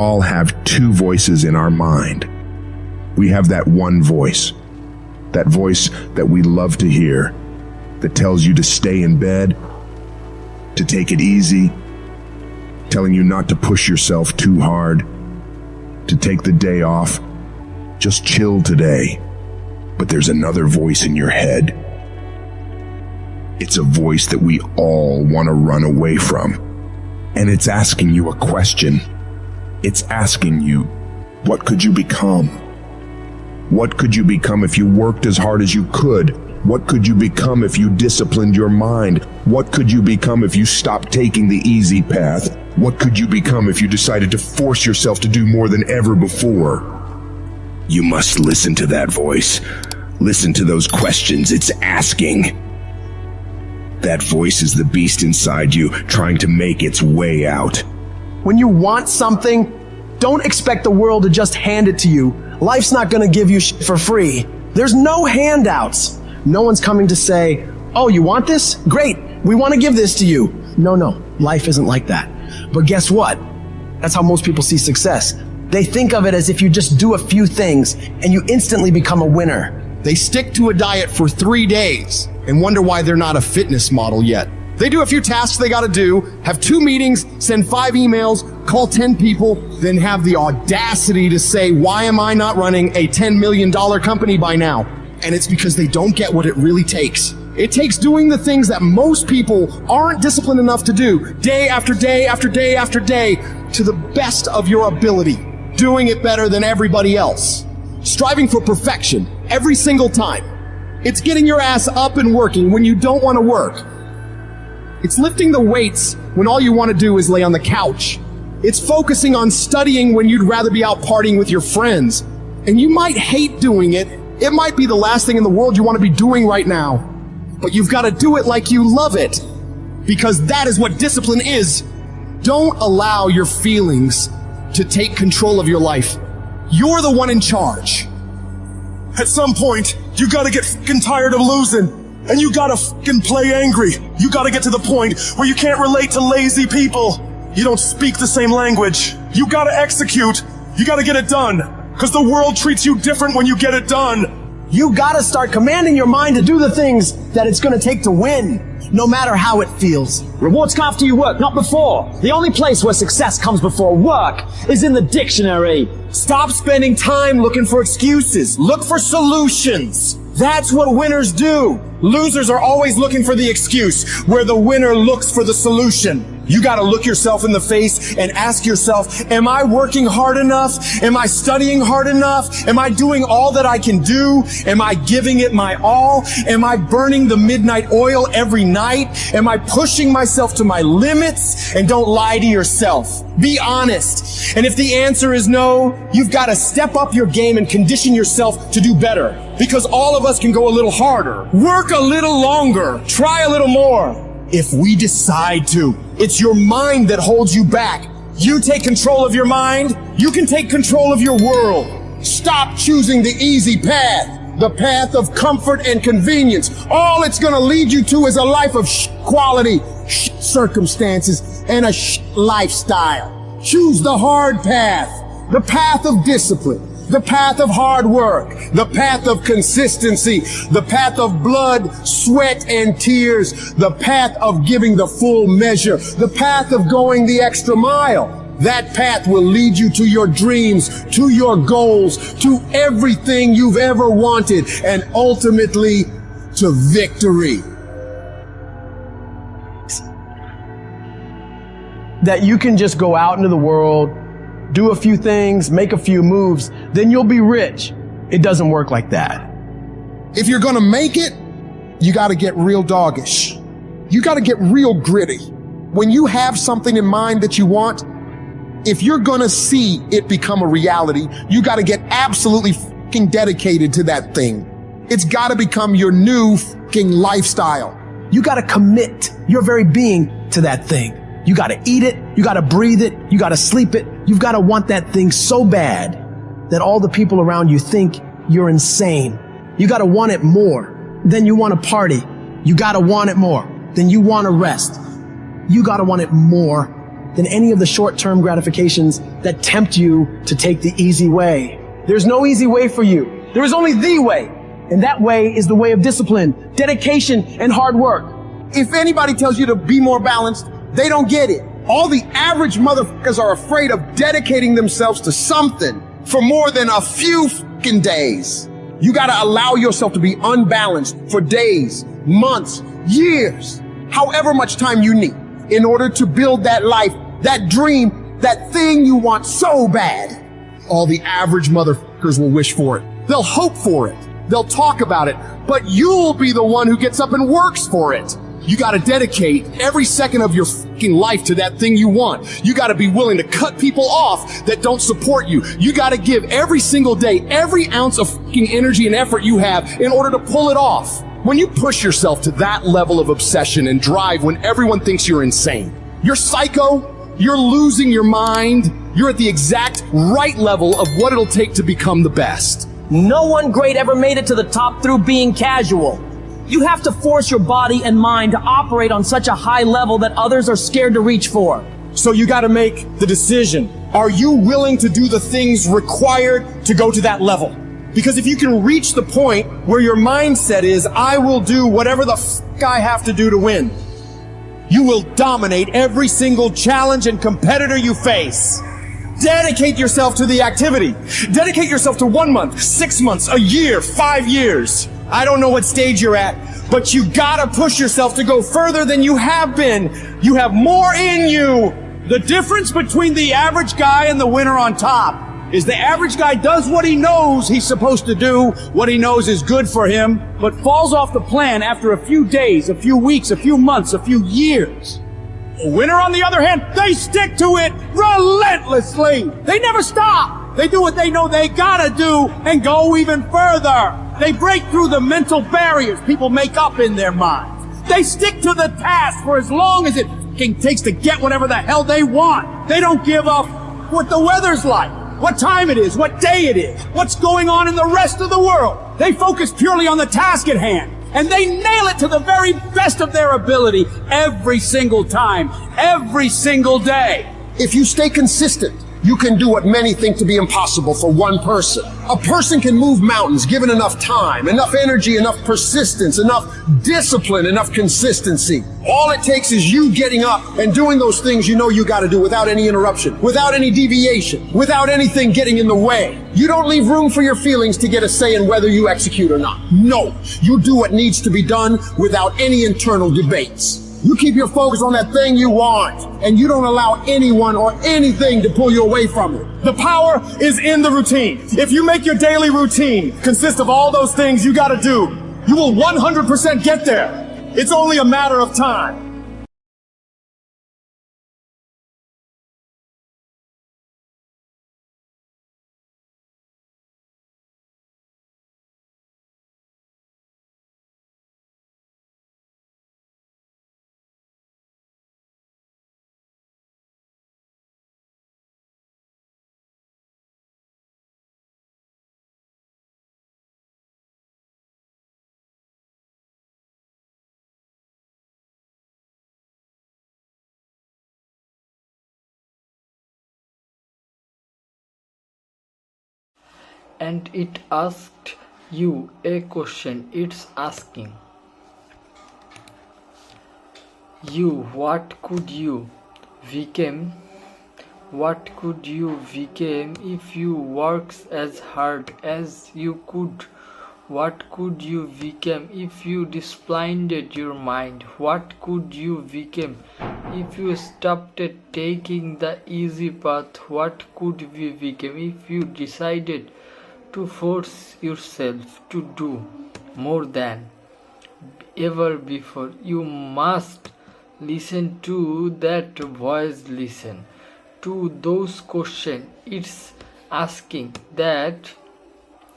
all have two voices in our mind. We have that one voice, that voice that we love to hear, that tells you to stay in bed, to take it easy, telling you not to push yourself too hard, to take the day off, just chill today. But there's another voice in your head. It's a voice that we all want to run away from. And it's asking you a question. It's asking you, what could you become? What could you become if you worked as hard as you could? What could you become if you disciplined your mind? What could you become if you stopped taking the easy path? What could you become if you decided to force yourself to do more than ever before? You must listen to that voice. Listen to those questions it's asking. That voice is the beast inside you, trying to make its way out. When you want something, don't expect the world to just hand it to you. Life's not gonna give you shit for free. There's no handouts. No one's coming to say, oh, you want this? Great, we want to give this to you. No, life isn't like that. But guess what? That's how most people see success. They think of it as if you just do a few things and you instantly become a winner. They stick to a diet for 3 days and wonder why they're not a fitness model yet. They do a few tasks they gotta do, have 2 meetings, send 5 emails, call 10 people, then have the audacity to say, why am I not running a $10 million company by now? And it's because they don't get what it really takes. It takes doing the things that most people aren't disciplined enough to do, day after day after day after day, to the best of your ability, doing it better than everybody else. Striving for perfection every single time. It's getting your ass up and working when you don't want to work. It's lifting the weights when all you want to do is lay on the couch. It's focusing on studying when you'd rather be out partying with your friends. And you might hate doing it. It might be the last thing in the world you want to be doing right now. But you've got to do it like you love it. Because that is what discipline is. Don't allow your feelings to take control of your life. You're the one in charge. At some point, you gotta get fucking tired of losing. And you gotta fucking play angry. You gotta get to the point where you can't relate to lazy people. You don't speak the same language. You gotta execute. You gotta get it done. Cause the world treats you different when you get it done. You gotta start commanding your mind to do the things that it's gonna take to win, no matter how it feels. Rewards come after you work, not before. The only place where success comes before work is in the dictionary. Stop spending time looking for excuses. Look for solutions. That's what winners do. Losers are always looking for the excuse, where the winner looks for the solution. You gotta look yourself in the face and ask yourself, am I working hard enough? Am I studying hard enough? Am I doing all that I can do? Am I giving it my all? Am I burning the midnight oil every night? Am I pushing myself to my limits? And don't lie to yourself. Be honest. And if the answer is no, you've got to step up your game and condition yourself to do better. Because all of us can go a little harder, work a little longer, try a little more. If we decide to, it's your mind that holds you back. You take control of your mind, you can take control of your world. Stop choosing the easy path, the path of comfort and convenience. All it's gonna lead you to is a life of quality, circumstances, and a lifestyle. Choose the hard path, the path of discipline, the path of hard work, the path of consistency, the path of blood, sweat, and tears, the path of giving the full measure, the path of going the extra mile. That path will lead you to your dreams, to your goals, to everything you've ever wanted, and ultimately to victory. That you can just go out into the world, do a few things, make a few moves, then you'll be rich. It doesn't work like that. If you're gonna make it, you gotta get real doggish. You gotta get real gritty. When you have something in mind that you want, if you're gonna see it become a reality, you gotta get absolutely fucking dedicated to that thing. It's gotta become your new fucking lifestyle. You gotta commit your very being to that thing. You gotta eat it, you gotta breathe it, you gotta sleep it. You've gotta want that thing so bad that all the people around you think you're insane. You gotta want it more than you wanna party. You gotta want it more than you wanna rest. You gotta want it more than any of the short-term gratifications that tempt you to take the easy way. There's no easy way for you. There is only the way. And that way is the way of discipline, dedication, and hard work. If anybody tells you to be more balanced, they don't get it. All the average motherfuckers are afraid of dedicating themselves to something for more than a few fucking days. You gotta allow yourself to be unbalanced for days, months, years, however much time you need in order to build that life, that dream, that thing you want so bad. All the average motherfuckers will wish for it. They'll hope for it. They'll talk about it, but you'll be the one who gets up and works for it. You gotta dedicate every second of your fucking life to that thing you want. You gotta be willing to cut people off that don't support you. You gotta give every single day, every ounce of fucking energy and effort you have in order to pull it off. When you push yourself to that level of obsession and drive when everyone thinks you're insane, you're psycho, you're losing your mind, you're at the exact right level of what it'll take to become the best. No one great ever made it to the top through being casual. You have to force your body and mind to operate on such a high level that others are scared to reach for. So you gotta make the decision. Are you willing to do the things required to go to that level? Because if you can reach the point where your mindset is, I will do whatever the fuck I have to do to win, you will dominate every single challenge and competitor you face. Dedicate yourself to the activity. Dedicate yourself to 1 month, 6 months, a year, 5 years. I don't know what stage you're at, but you gotta push yourself to go further than you have been. You have more in you. The difference between the average guy and the winner on top is the average guy does what he knows he's supposed to do, what he knows is good for him, but falls off the plan after a few days, a few weeks, a few months, a few years. A winner, on the other hand, they stick to it relentlessly. They never stop. They do what they know they gotta do and go even further. They break through the mental barriers people make up in their minds. They stick to the task for as long as it takes to get whatever the hell they want. They don't give up what the weather's like, what time it is, what day it is, what's going on in the rest of the world. They focus purely on the task at hand. And they nail it to the very best of their ability every single time, every single day. If you stay consistent, you can do what many think to be impossible for one person. A person can move mountains given enough time, enough energy, enough persistence, enough discipline, enough consistency. All it takes is you getting up and doing those things you know you gotta do without any interruption, without any deviation, without anything getting in the way. You don't leave room for your feelings to get a say in whether you execute or not. No, you do what needs to be done without any internal debates. You keep your focus on that thing you want, and you don't allow anyone or anything to pull you away from it. The power is in the routine. If you make your daily routine consist of all those things you gotta do, you will 100% get there. It's only a matter of time. And it asked you a question. It's asking you, what could you become if you worked as hard as you could? What could you become if you disciplined your mind? What could you become if you stopped taking the easy path? What could you become if you decided to force yourself to do more than ever before? You must listen to that voice, listen to those questions. It's asking. That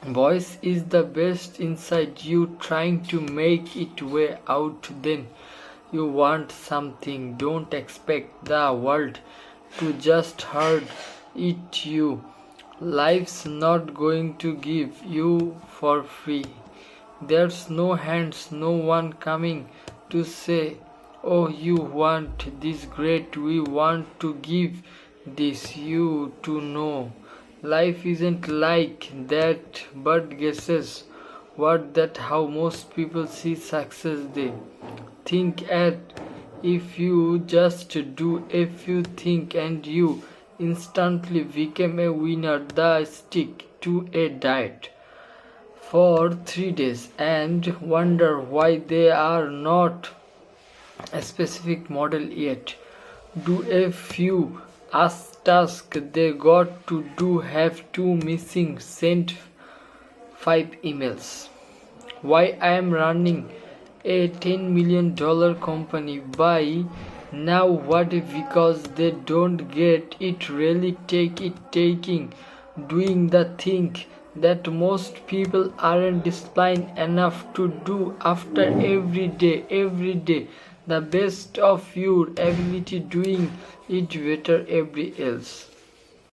voice is the best inside you trying to make it way out. Then you want something. Don't expect the world to just hand it to you. Life's not going to give you for free. There's no hands, no one coming to say Oh, you want this great, we want to give this you to know. Life isn't like that, but guesses what that how most people see success. They think at if you just do a few things and you instantly become a winner. The stick to a diet for 3 days and wonder why they are not a specific model yet. Do a few tasks they got to do, have two missing, sent 5 emails. Why I am running a $10 million company by now? What because they don't get it, really taking doing the thing that most people aren't disciplined enough to do after every day the best of your ability, doing it better every else.